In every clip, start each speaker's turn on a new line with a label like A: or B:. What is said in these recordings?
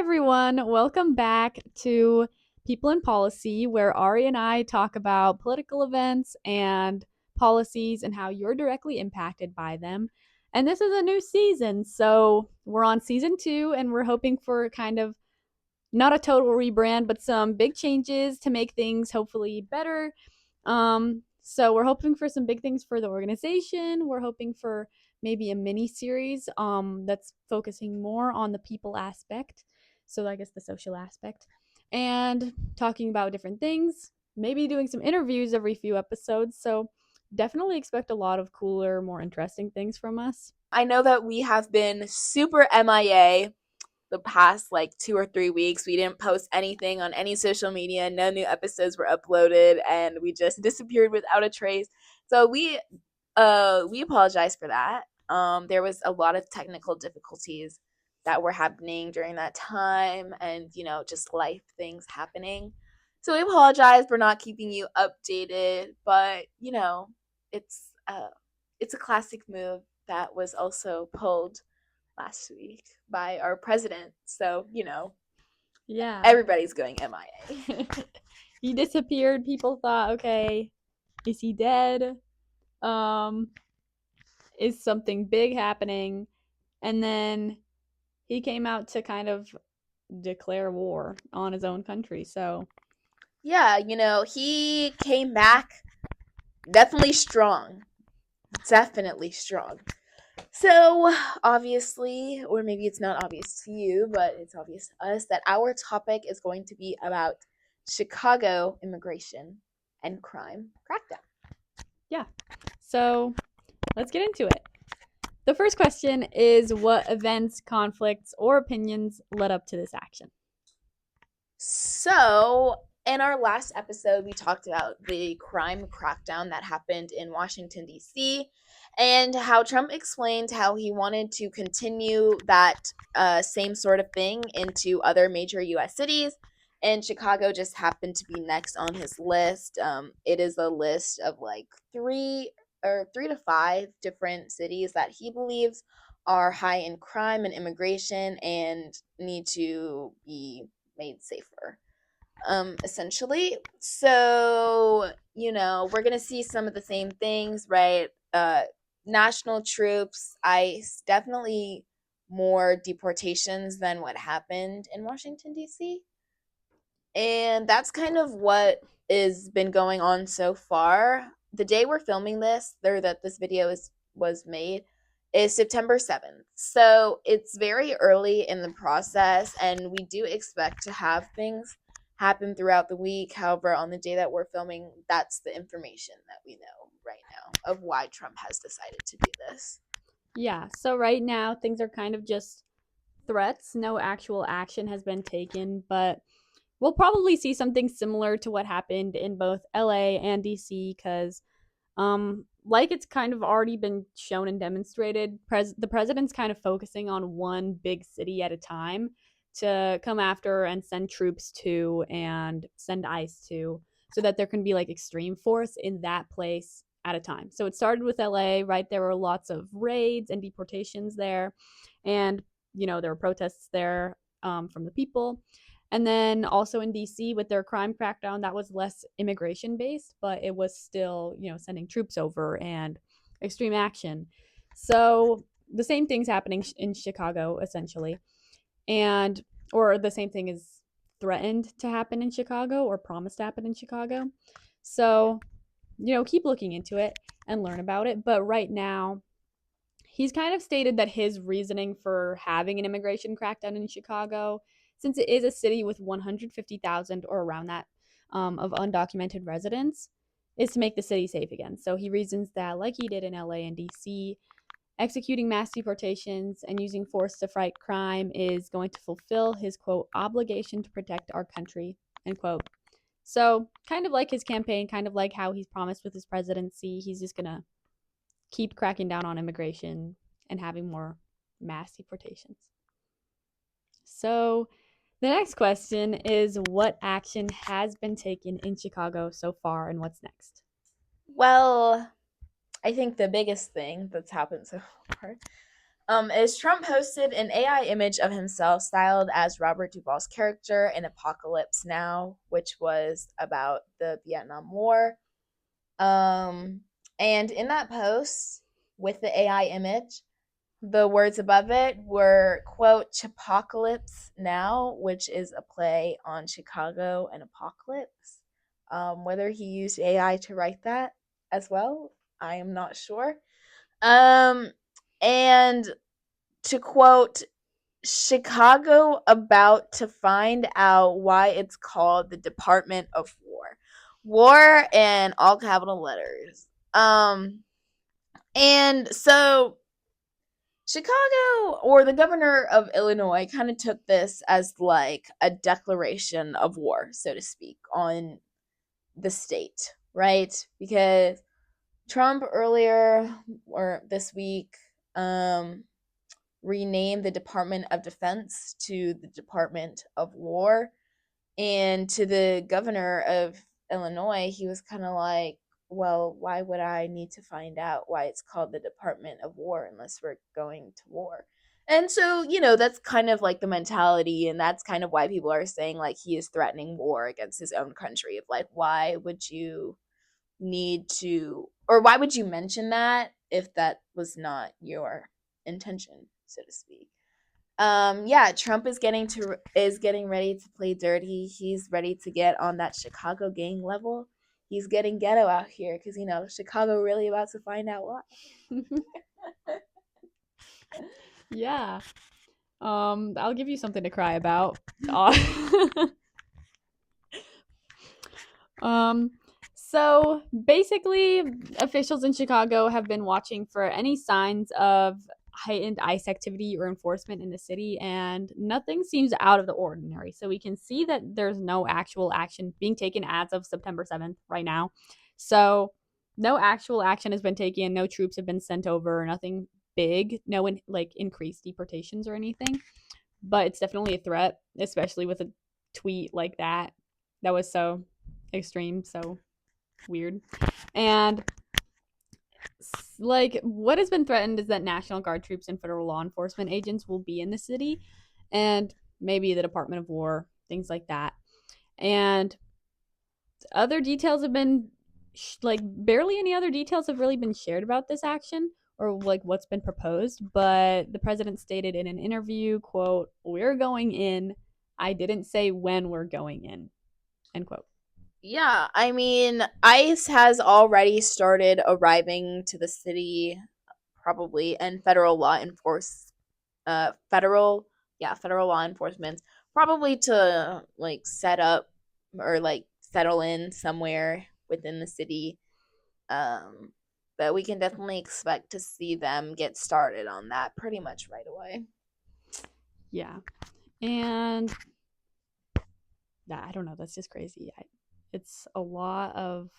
A: Everyone, welcome back to People in Policy, where Ari and I talk about political events and policies and how you're directly impacted by them. And this is a new season, so we're on season 2, and we're hoping for kind of not a total rebrand, but some big changes to make things hopefully better. So we're hoping for some big things for the organization. We're hoping for maybe a mini series that's focusing more on the people aspect. So I guess the social aspect. And talking about different things, maybe doing some interviews every few episodes. So definitely expect a lot of cooler, more interesting things from us.
B: I know that we have been super MIA the past 2 or 3 weeks. We didn't post anything on any social media. No new episodes were uploaded, and we just disappeared without a trace. So we apologize for that. There was a lot of technical difficulties that were happening during that time, and just life things happening. So we apologize for not keeping you updated, but it's a classic move that was also pulled last week by our president. So,
A: Yeah.
B: everybody's going MIA.
A: He disappeared. People thought, okay, is he dead? Um, is something big happening? And then he came out to kind of declare war on his own country. So,
B: Yeah, he came back definitely strong. Definitely strong. So, obviously, or maybe it's not obvious to you, but it's obvious to us that our topic is going to be about Chicago immigration and crime crackdown.
A: yeah. So, let's get into it. The first question is, what events, conflicts, or opinions led up to this action?
B: So, in our last episode, we talked about the crime crackdown that happened in Washington, D.C., and how Trump explained how he wanted to continue that same sort of thing into other major U.S. cities. And Chicago just happened to be next on his list. It is a list of like three to five different cities that he believes are high in crime and immigration and need to be made safer, essentially. So we're gonna see some of the same things, right? National troops, ICE, definitely more deportations than what happened in Washington, D.C., and that's kind of what has been going on so far. The day we're filming this, or that this video was made, is September 7th. So it's very early in the process, and we do expect to have things happen throughout the week. However, on the day that we're filming, that's the information that we know right now of why Trump has decided to do this.
A: Yeah, so right now things are kind of just threats. No actual action has been taken, but we'll probably see something similar to what happened in both LA and DC because like it's kind of already been shown and demonstrated, the president's kind of focusing on one big city at a time to come after and send troops to and send ICE to, so that there can be like extreme force in that place at a time. So it started with LA, right? There were lots of raids and deportations there, and there were protests there from the people. And then also in DC with their crime crackdown, that was less immigration based, but it was still, sending troops over and extreme action. So the same thing's happening in Chicago, essentially. And, or the same thing is threatened to happen in Chicago or promised to happen in Chicago. So, keep looking into it and learn about it. But right now, he's kind of stated that his reasoning for having an immigration crackdown in Chicago, since it is a city with 150,000 or around that of undocumented residents, is to make the city safe again. So he reasons that, like he did in LA and DC, executing mass deportations and using force to fight crime is going to fulfill his, quote, obligation to protect our country, end quote. So, kind of like his campaign, kind of like how he's promised with his presidency, he's just going to keep cracking down on immigration and having more mass deportations. So, the next question is, what action has been taken in Chicago so far and what's next?
B: Well, I think the biggest thing that's happened so far Is Trump hosted an AI image of himself styled as Robert Duvall's character in Apocalypse Now, which was about the Vietnam War. Um, and in that post with the AI image, the words above it were, quote, Chipocalypse Now, which is a play on Chicago and Apocalypse. Whether he used AI to write that as well, I am not sure. Um, and to quote, Chicago about to find out why it's called the Department of War. War in all capital letters. And so Chicago, or the governor of Illinois, kind of took this as like a declaration of war, so to speak, on the state, right? Because Trump earlier or this week renamed the Department of Defense to the Department of War. And to the governor of Illinois, he was kind of like, well, why would I need to find out why it's called the Department of War unless we're going to war? And so, that's kind of like the mentality, and that's kind of why people are saying like he is threatening war against his own country. Of like, why would you need to, or why would you mention that if that was not your intention, so to speak? Yeah, Trump is getting ready to play dirty. He's ready to get on that Chicago gang level. He's getting ghetto out here because Chicago really about to find out why.
A: Yeah. I'll give you something to cry about. So basically, officials in Chicago have been watching for any signs of heightened ICE activity or enforcement in the city, and nothing seems out of the ordinary. So we can see that there's no actual action being taken as of September 7th right now. So no actual action has been taken, no troops have been sent over, nothing big, no like increased deportations or anything. But it's definitely a threat, especially with a tweet like that. That was so extreme, so weird. And like what has been threatened is that National Guard troops and federal law enforcement agents will be in the city, and maybe the Department of War, things like that. And other details have been like barely any other details have really been shared about this action or like what's been proposed, but the president stated in an interview, quote, "We're going in. I didn't say when we're going in." End quote.
B: Yeah, I mean, ICE has already started arriving to the city, probably, and federal law enforcement, probably to like set up or like settle in somewhere within the city. Um, but we can definitely expect to see them get started on that pretty much right away.
A: Yeah. And I don't know, that's just crazy. It's a lot of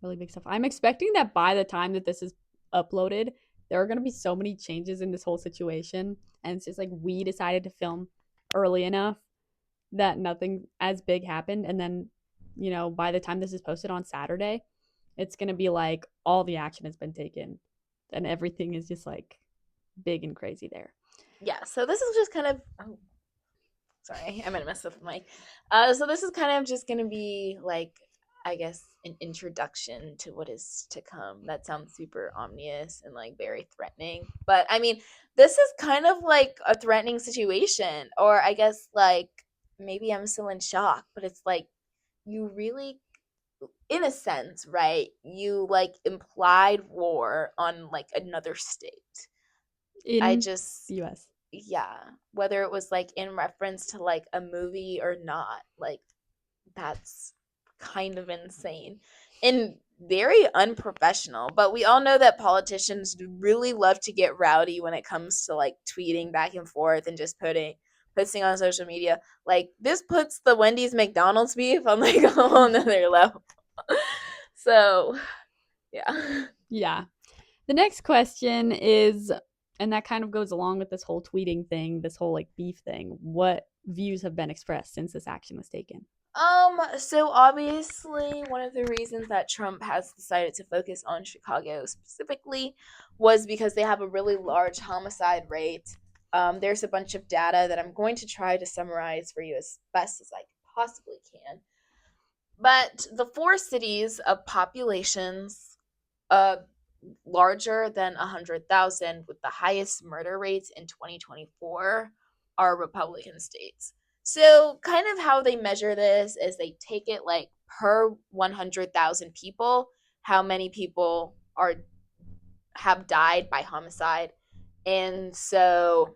A: really big stuff. I'm expecting that by the time that this is uploaded, there are going to be so many changes in this whole situation. And it's just like we decided to film early enough that nothing as big happened. And then, by the time this is posted on Saturday, it's going to be like all the action has been taken and everything is just like big and crazy there.
B: Yeah, so this is just kind of. Oh, sorry, I might have messed up the mic. So this is kind of just gonna be like, I guess, an introduction to what is to come. That sounds super ominous and like very threatening, but I mean, this is kind of like a threatening situation, or I guess like maybe I'm still in shock, but it's like you really, in a sense, right? You like implied war on like another state. I
A: In
B: just,
A: the US.
B: yeah, whether it was like in reference to like a movie or not, like that's kind of insane and very unprofessional. But we all know that politicians really love to get rowdy when it comes to like tweeting back and forth and just posting on social media. Like this puts the Wendy's McDonald's beef on like a whole nother level. So yeah.
A: Yeah. The next question is, and that kind of goes along with this whole tweeting thing, this whole like beef thing. What views have been expressed since this action was taken?
B: So obviously one of the reasons that Trump has decided to focus on Chicago specifically was because they have a really large homicide rate. There's a bunch of data that I'm going to try to summarize for you as best as I possibly can. But the four cities of populations uh larger than 100,000 with the highest murder rates in 2024 are Republican states. So, kind of how they measure this is they take it like per 100,000 people, how many people are have died by homicide. And so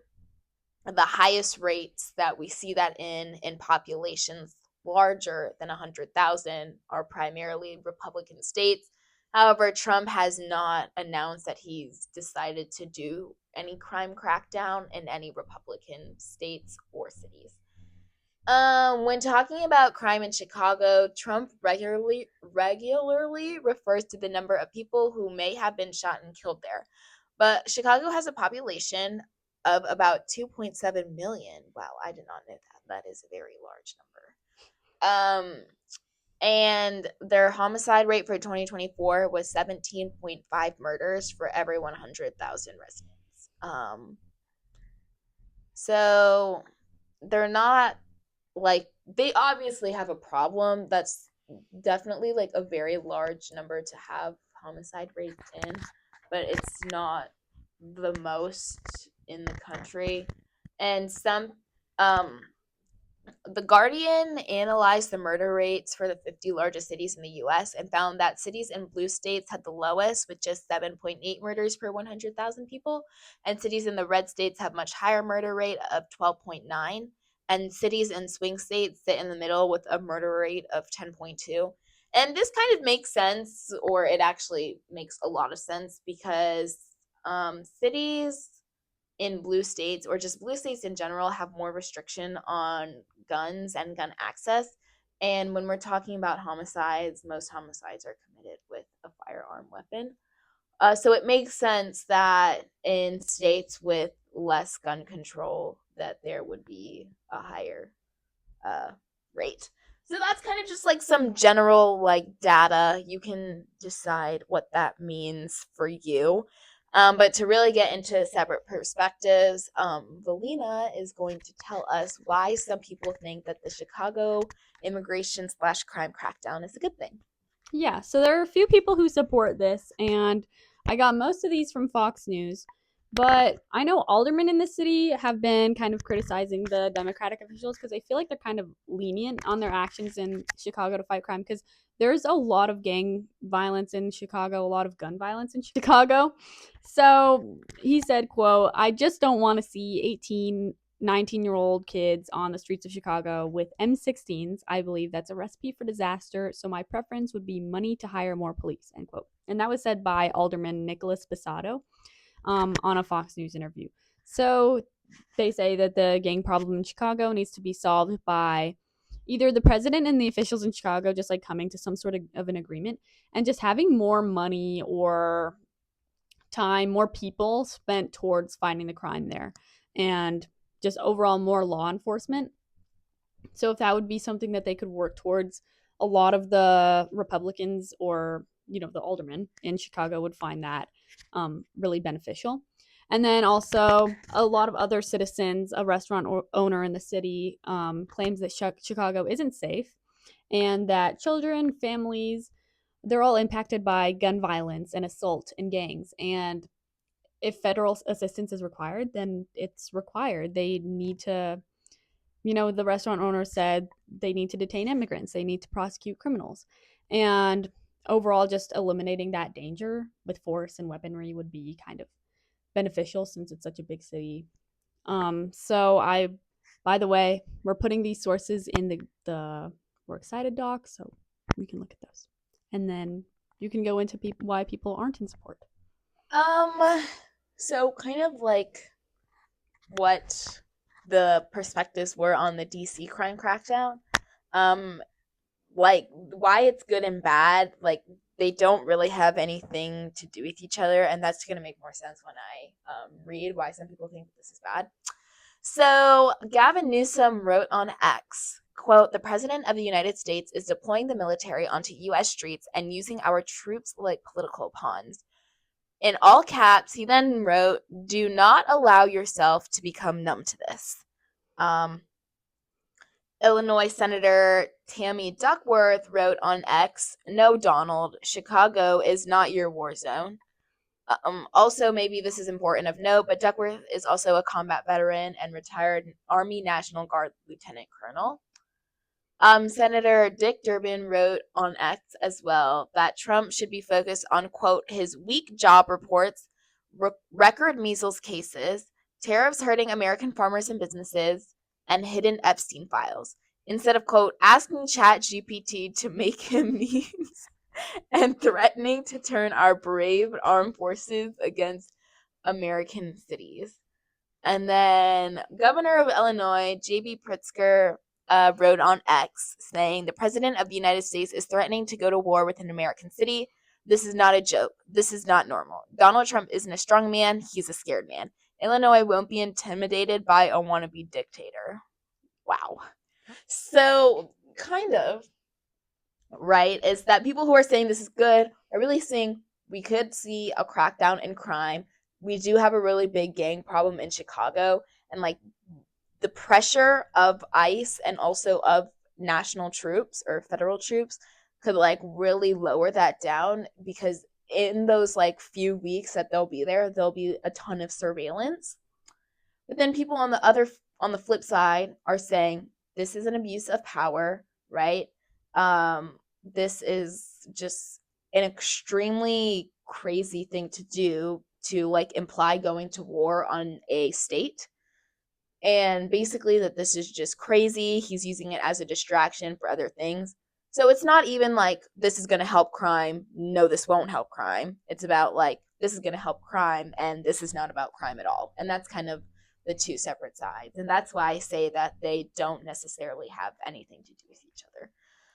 B: the highest rates that we see that in populations larger than 100,000 are primarily Republican states. However, Trump has not announced that he's decided to do any crime crackdown in any Republican states or cities. When talking about crime in Chicago, Trump regularly refers to the number of people who may have been shot and killed there. But Chicago has a population of about 2.7 million. Wow, I did not know that. That is a very large number. And their homicide rate for 2024 was 17.5 murders for every 100,000 residents. So they're not like, they obviously have a problem. That's definitely like a very large number to have homicide rates in, but it's not the most in the country. And some um the Guardian analyzed the murder rates for the 50 largest cities in the US and found that cities in blue states had the lowest, with just 7.8 murders per 100,000 people, and cities in the red states have much higher murder rate of 12.9, and cities in swing states sit in the middle with a murder rate of 10.2. And this kind of makes sense, or it actually makes a lot of sense, because cities in blue states, or just blue states in general, have more restriction on guns and gun access. And when we're talking about homicides, most homicides are committed with a firearm weapon. So it makes sense that in states with less gun control, that there would be a higher uh, rate. So that's kind of just like some general like data. You can decide what that means for you. But to really get into separate perspectives, Valina is going to tell us why some people think that the Chicago immigration slash crime crackdown is a good thing.
A: Yeah, so there are a few people who support this, and I got most of these from Fox News. But I know aldermen in the city have been kind of criticizing the Democratic officials because they feel like they're kind of lenient on their actions in Chicago to fight crime, because there's a lot of gang violence in Chicago, a lot of gun violence in Chicago. So he said, quote, "I just don't want to see 18, 19-year-old kids on the streets of Chicago with M16s. I believe that's a recipe for disaster. So my preference would be money to hire more police," end quote. And that was said by Alderman Nicholas Basato on a Fox News interview. So they say that the gang problem in Chicago needs to be solved by either the president and the officials in Chicago just like coming to some sort of an agreement, and just having more money or time, more people spent towards fighting the crime there, and just overall more law enforcement. So if that would be something that they could work towards, a lot of the Republicans, or the aldermen in Chicago, would find that really beneficial. And then also a lot of other citizens, a restaurant owner in the city, claims that Chicago isn't safe, and that children, families, they're all impacted by gun violence and assault and gangs. And if federal assistance is required, then it's required. They need to, the restaurant owner said they need to detain immigrants, they need to prosecute criminals. And overall, just eliminating that danger with force and weaponry would be kind of beneficial since it's such a big city. By the way, we're putting these sources in the We're Excited doc, so you can look at those. And then you can go into why people aren't in support.
B: Um, so kind of like what the perspectives were on the DC crime crackdown. Um, like why it's good and bad, like they don't really have anything to do with each other, and that's going to make more sense when I read why some people think this is bad. So Gavin Newsom wrote on X, quote, the president of the United States is deploying the military onto US streets and using our troops like political pawns. In all caps, he then wrote, do not allow yourself to become numb to this. Um, Illinois Senator Tammy Duckworth wrote on X, no, Donald, Chicago is not your war zone. Also, maybe this is important of note, but Duckworth is also a combat veteran and retired Army National Guard lieutenant colonel. Senator Dick Durbin wrote on X as well that Trump should be focused on, quote, his weak job reports, record measles cases, tariffs hurting American farmers and businesses, and hidden Epstein files, instead of, quote, asking ChatGPT to make him memes and threatening to turn our brave armed forces against American cities. And then Governor of Illinois, J.B. Pritzker, wrote on X saying, the president of the United States is threatening to go to war with an American city. This is not a joke. This is not normal. Donald Trump isn't a strong man. He's a scared man. Illinois won't be intimidated by a wannabe dictator. Wow. So, kind of, right, is that people who are saying this is good are really saying we could see a crackdown in crime. We do have a really big gang problem in Chicago, and like the pressure of ICE and also of national troops or federal troops could like really lower that down, because in those like few weeks that they'll be there, there'll be a ton of surveillance. But then people on the flip side are saying this is an abuse of power, right? This is just an extremely crazy thing to do, to like imply going to war on a state. And basically that this is just crazy. He's using it as a distraction for other things. So it's not even like this is going to help crime. No, this won't help crime. It's about like this is going to help crime and this is not about crime at all. And that's kind of the two separate sides. And that's why I say that they don't necessarily have anything to do with each other.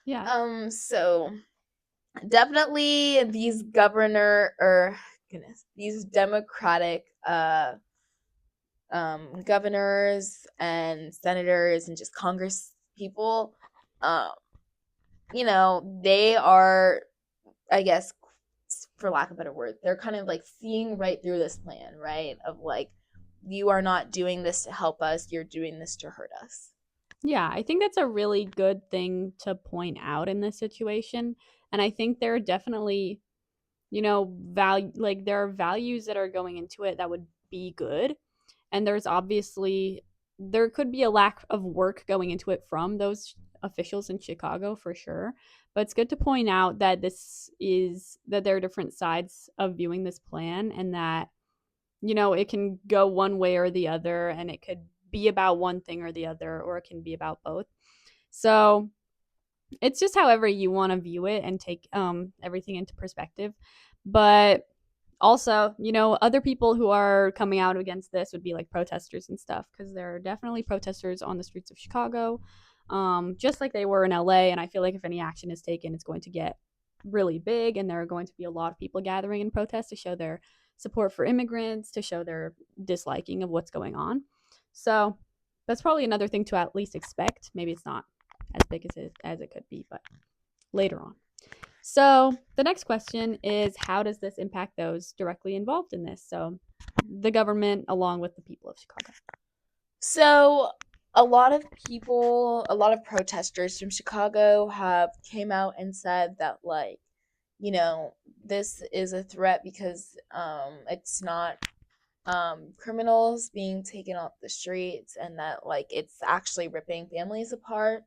A: Yeah.
B: So definitely these these Democratic governors and senators and just Congress people, they are, I guess, for lack of a better word, they're kind of like seeing right through this plan, right? Of like, you are not doing this to help us, you're doing this to hurt us.
A: Yeah, I think that's a really good thing to point out in this situation. And I think there are definitely, value, like there are values that are going into it that would be good. And there could be a lack of work going into it from those officials in Chicago for sure. But it's good to point out that that there are different sides of viewing this plan, and that, it can go one way or the other, and it could be about one thing or the other, or it can be about both. So it's just however you want to view it and take everything into perspective. But also, other people who are coming out against this would be like protesters and stuff, because there are definitely protesters on the streets of Chicago, just like they were in LA. And I feel like if any action is taken, it's going to get really big, and there are going to be a lot of people gathering in protest to show their support for immigrants, to show their disliking of what's going on. So that's probably another thing to at least expect. Maybe it's not as big as it could be, but later on. So the next question is, how does this impact those directly involved in this? So the government along with the people of Chicago.
B: So a lot of protesters from Chicago have came out and said that like, this is a threat because it's not criminals being taken off the streets, and that like it's actually ripping families apart.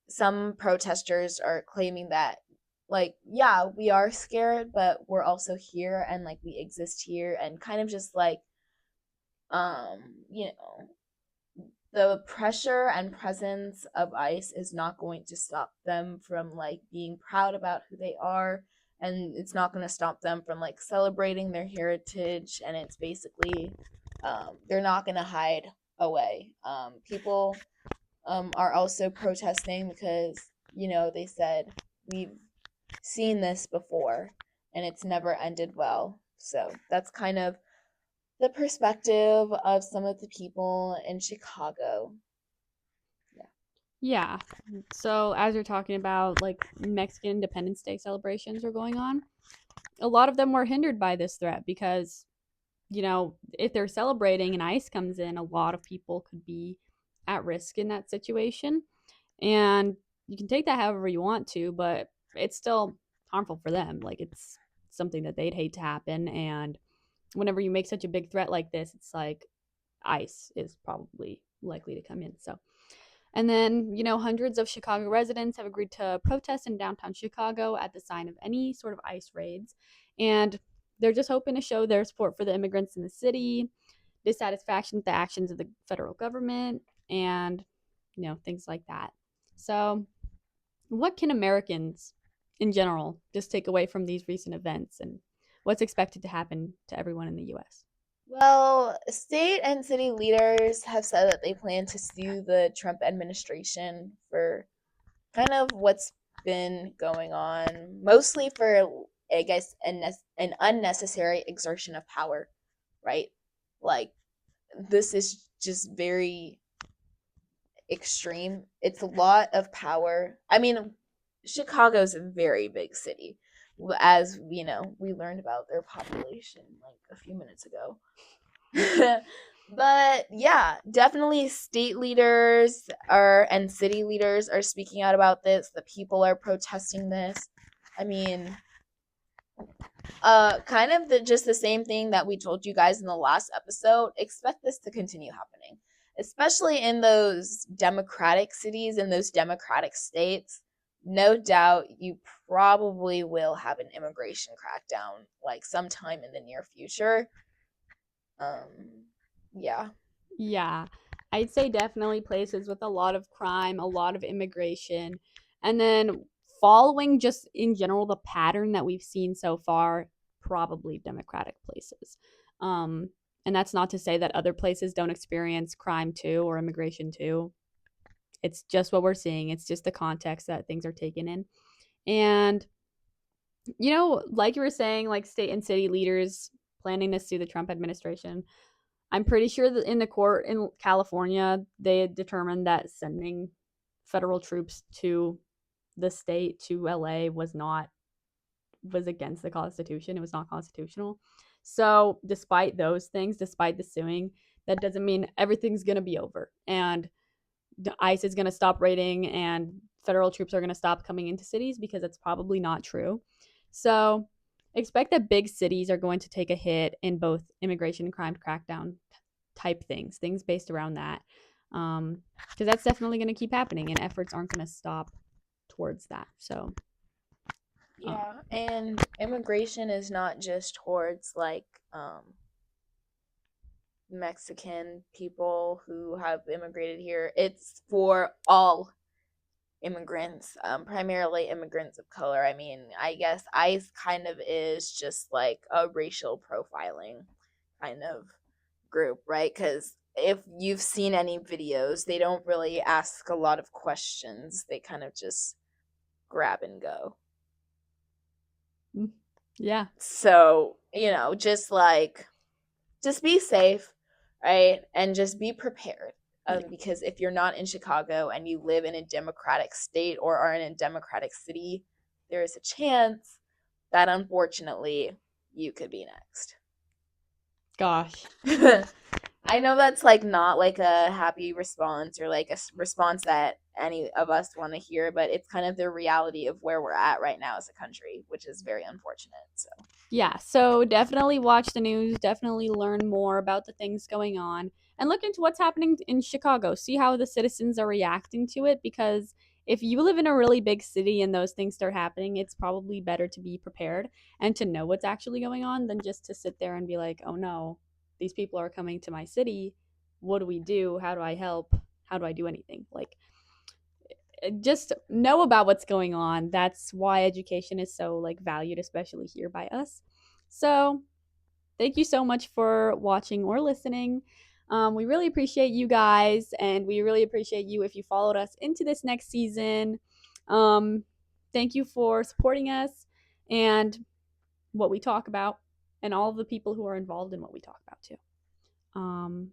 B: Some protesters are claiming that like, yeah, we are scared, but we're also here and like we exist here, and kind of just like um, you know, the pressure and presence of ICE is not going to stop them from like being proud about who they are, and it's not going to stop them from like celebrating their heritage, and it's basically they're not going to hide away. People are also protesting because they said we've seen this before and it's never ended well. So that's kind of the perspective of some of the people in Chicago.
A: Yeah. So as you're talking about like Mexican Independence Day celebrations are going on, a lot of them were hindered by this threat because, if they're celebrating and ICE comes in, a lot of people could be at risk in that situation. And you can take that however you want to, but it's still harmful for them. Like it's something that they'd hate to happen. And whenever you make such a big threat like this, it's like ICE is probably likely to come in. So, and then, hundreds of Chicago residents have agreed to protest in downtown Chicago at the sign of any sort of ICE raids. And they're just hoping to show their support for the immigrants in the city, dissatisfaction with the actions of the federal government, and, things like that. So, what can Americans in general just take away from these recent events and what's expected to happen to everyone in the US?
B: Well, state and city leaders have said that they plan to sue the Trump administration for kind of what's been going on, mostly for, I guess, an unnecessary exertion of power, right? Like, this is just very extreme. It's a lot of power. I mean, Chicago's a very big city, as we learned about their population like a few minutes ago. But yeah, definitely state leaders are and city leaders are speaking out about this. The people are protesting this. I mean, kind of just the same thing that we told you guys in the last episode. Expect this to continue happening, especially in those democratic cities and those democratic states. No doubt you probably will have an immigration crackdown like sometime in the near future. Yeah.
A: Yeah, I'd say definitely places with a lot of crime, a lot of immigration, and then following just in general the pattern that we've seen so far, probably democratic places. Um, and that's not to say that other places don't experience crime too or immigration too. It's just what we're seeing. It's just the context that things are taken in. And, like you were saying, like state and city leaders planning to sue the Trump administration. I'm pretty sure that in the court in California, they had determined that sending federal troops to the state to LA was against the Constitution. It was not constitutional. So, despite those things, despite the suing, that doesn't mean everything's going to be over and the ICE is going to stop raiding and federal troops are going to stop coming into cities because it's probably not true. So, expect that big cities are going to take a hit in both immigration and crime crackdown type things based around that. Because that's definitely going to keep happening and efforts aren't going to stop towards that. So, um,
B: Yeah, and immigration is not just towards like Mexican people who have immigrated here. It's for all immigrants, primarily immigrants of color. I mean, I guess ICE kind of is just like a racial profiling kind of group, right? Because if you've seen any videos, they don't really ask a lot of questions. They kind of just grab and go.
A: yeah,
B: So, just be safe, right? And just be prepared.
A: yeah,
B: Because if you're not in Chicago and you live in a democratic state or are in a democratic city, there is a chance that unfortunately you could be next.
A: gosh.
B: I know that's like not like a happy response or like a response that any of us want to hear, but it's kind of the reality of where we're at right now as a country, which is very unfortunate. So,
A: Yeah, so definitely watch the news, definitely learn more about the things going on, and look into what's happening in Chicago. See how the citizens are reacting to it because if you live in a really big city and those things start happening, it's probably better to be prepared and to know what's actually going on than just to sit there and be like, oh no, these people are coming to my city. What do we do? How do I help? How do I do anything? Like, just know about what's going on. That's why education is so like valued, especially here by us. So thank you so much for watching or listening. We really appreciate you guys, and we really appreciate you if you followed us into this next season. Um, Thank you for supporting us and what we talk about, and all of the people who are involved in what we talk about too. Um,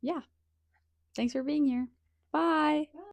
A: yeah, thanks for being here. Bye.